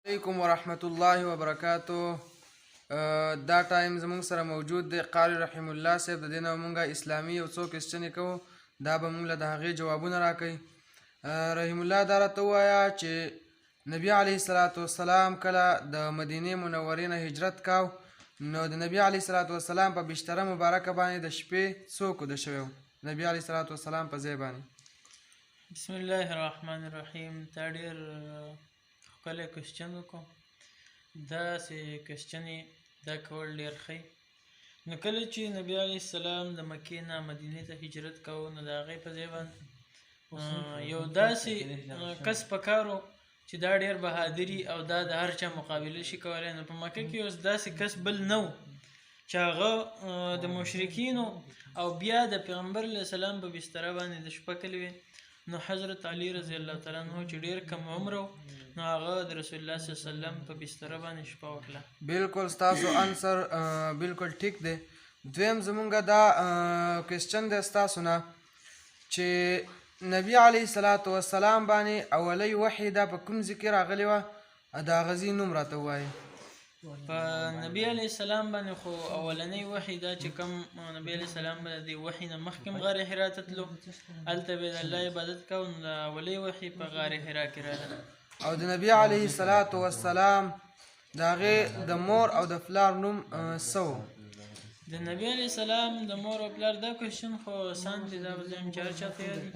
علیکم ورحمت الله وبرکاتو. دا ټایم زمونږ سره موجود دی قاری رحم الله صاحب. د دې نه مونږه اسلامي یو څو کوېسچنې کوو، دا به مونږ له د هغې جوابونه راکوي. رحم الله دا راته ووایه چې نبي علیه الصلاة والسلام کله د مدینې منورې نه هجرت کاو، نو د نبي علیه الصلاة والسلام په بشتره مبارکه باندې د شپې څوک وده شوی و؟ نبي علیه الصلاة والسلام په ځای باندې. بسم الله الرحمن الرحیم. تا ډېر ښکلی کوېسچن وکړو. داسې کوېسچنې دا کول ډېر ښه. نو کله چې نبي علیه السلام د مکې نه مدینې ته هجرت کوو، نو د هغې په ځای باندې یو داسې کس په کار و چې دا ډېر بهادري او دا د هر چا مقابله شي کولی. نو په مکه کې اوس داسې کس بل نه و چې هغه د مشرکینو او بیا د پیغمبر علیه السلام په بستره باندې د شپه کلی وي. نو حضرت علی رضی الله تعالی عنه چې ډېر کم عمر و، نو هغه د رسول الله صلی الله علیه وسلم په بستره باندې شپه وکړه. بالکل ستاسو انسر بالکل ټیک دی. دویم زمونږ دا کوېسچن دی ستاسو نه چې نبي علیه الصلاة والسلام باندې اولی وحی دا په کوم ځای کې راغلې وه؟ د هغه ځای نوم راته ووایئ. په نبي علیه السلام باندې خو اولنی وحی دا چې کوم نبي علیه السلام به د وحی نه مخکې غار حرا ته تلو، هلته به د الله عبادت کوو. نو د اولی وحی په غار حرا کې راغله. او د نبي علیه الصلاة والسلام د هغې د مور او د پلار نوم څه و؟ د نبی علیه السلام د مور او پلار دا کوېسچن خو آسان دی، دا به زه یم چې هر چاته یاد وي.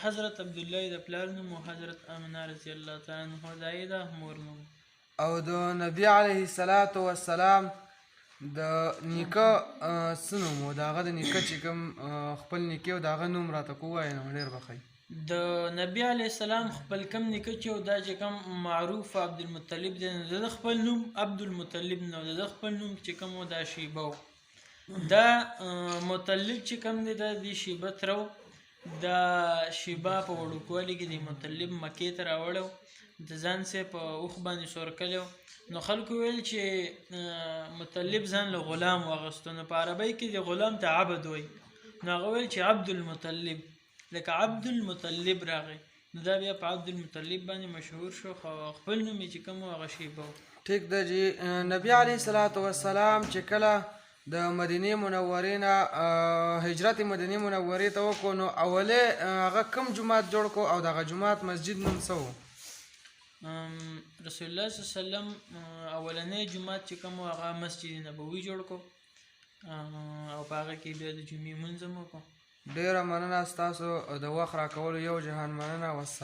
حضرت عبدالله د پلار نوم و، حضرت امنه رضی الله تعالی عنها د هغې د مور نوم. او د نبي علیه الصلاة والسلام د نیکه څه نوم و؟ د هغه د نیکه چې کوم خپل نیکه و د هغه نوم راته ووایئ نو ډېر به ښه. د نبي علیه السلام خپل کم نیکه چې و دا چې کوم معروف عبدالمطلب دی، نو د خپل نوم عبدالمطلب نه و، د خپل نوم چې کوم و دا شیبه و. دا مطلب چې کوم دی دا د شیبه تره و. دا شیبه په وړوکوالي کې د مطلب مکې ته راوړی و، د ځان سه په اوښ باندې سور کلی و. نو خلکو ویل چې مطلب ځان له غلام واغستو، نو په عربۍ کې د غلام ته عبد وایي. نو هغه ویل چې عبدالمطلب، لکه عبدالمطلب راغی، نو دا بیا په عبدالمطلب باندې مشهور شو. خو خپل نوم یې چې کوم و هغه شیبه و. ټیک ده جی. نبي علیه الصلاة والسلام چې کله د مدینې منورې نه هجرت مدینې منورې ته وکړو، نو اولی هغه کوم جومات جوړ کړو او د هغه جومات مسجد نوم څه و؟ رسول الله صلی الله علیه وسلم اولنی جومات چې کوم و هغه مسجد نبوي جوړ کړو او په هغه کې بیا د جمعې لمونځ هم وکړو. ډېره مننه ستاسو د وخت راکولو. یو جهان مننه. والسلام.